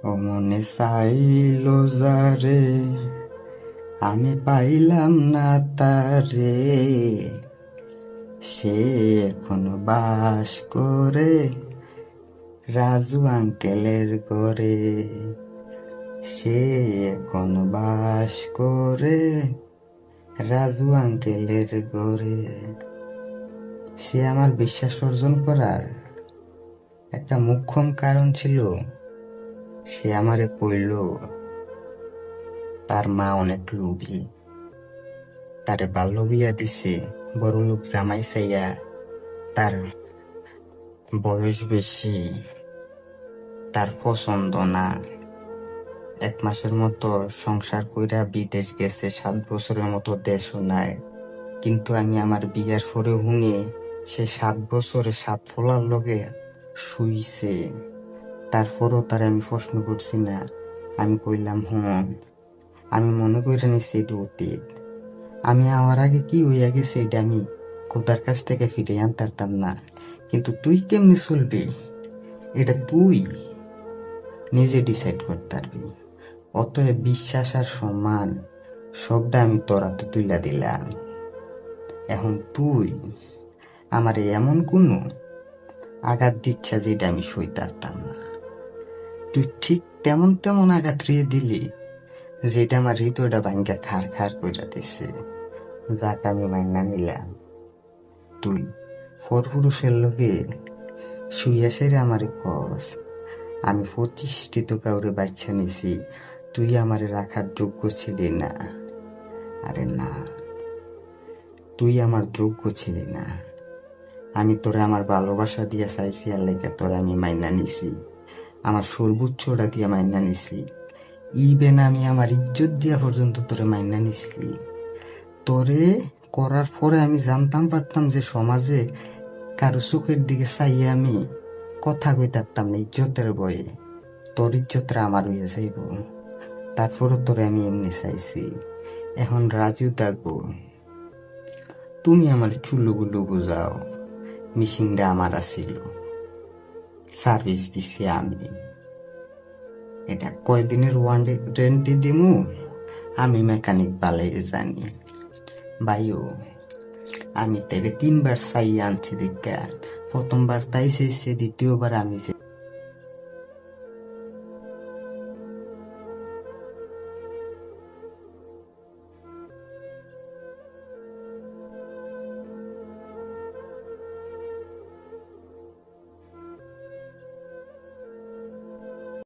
ও মনে চাইল যারে, আমি পাইলাম না তারে, সে এখনো বাস করে রাজু আঙ্কেলের ঘরে। সে এখনো বাস করে রাজু আঙ্কেলের ঘরে। সে আমার বিশ্বাস অর্জন করার একটা মুখ্যম কারণ ছিল, সে আমারে কইল তার মা অনেক লোভী, তারে বাল্য বিয়া দিছে বড় লোক জামাই চাইয়া, তার বয়স বেশি, তার পছন্দ না। 1 মাসের মতো সংসার কইরা বিদেশ গেছে, 7 বছরের মতো দেশও নাই। কিন্তু আমি আমার বিয়ার পরে শুনি সে 7 বছরে 7 ফোলার লগে শুইছে। তারপরও তার আমি প্রশ্ন করছি না, আমি কইলাম আমি মনে করে নিছি এটা অতীত। আমি আমার আগে কি হইয়া গেছে এটা আমি খোদার কাছ থেকে ফিরে আনতে পারতাম না, কিন্তু তুই কেমনি চলবি এটা তুই নিজে ডিসাইড করতে পারবি। অতএব বিশ্বাস আর সম্মান সবটা আমি তোর হাতে তুইলা দিলাম। এখন তুই আমার এমন কোনো আঘাত দিচ্ছা যেটা আমি সইতে পারতাম না। তুই ঠিক তেমন তেমন আঘাত রিয়ে দিলি যেটা আমার হৃদয়টা ভাঙ্গা খাড় খাড় কইরা দিছে। যাক আমি মাইনা নিলাম। তুই পরপুরুষের লগে শুইয়া সেরে আমারে কস আমি প্রতিষ্ঠিত কাউরে বাচ্চা নিছি, তুই আমারে রাখার যোগ্য ছিলি না। আরে না, তুই আমার যোগ্য ছিলি না। আমি তোরে আমার ভালোবাসা দিয়া চাইছি, আর লেগে তোরে আমি মাইনা নিছি, আমার সর্বোচ্চটা দিয়া মাইনা নিছি। ইভেন আমি আমার ইজ্জত দিয়া পর্যন্ত তোরে মাইনা নিছি। তোরে করার পরে আমি জানতাম পারতাম যে সমাজে কারো চোখের দিকে চাইয়ে আমি কথা কইতে পারতাম না ইজ্জতের বয়ে। তোর ইজ্জতটা আমার হয়ে যাইব, তারপরও তোরে আমি এমনি চাইছি। এখন রাজু দেখবো, তুমি আমার চুলগুলো বুঝাও। মিশিংটা আমার আসিল, সার্ভিস দিছি আমি। এটা কয়দিনের ওয়ারেন্টি দিমু আমি মেকানিক বালাই জানি। ভাইও আমি তাইলে 3 বার চাই আনছি দেখা, প্রথমবার তাই চাইছে, দ্বিতীয়বার আমি যে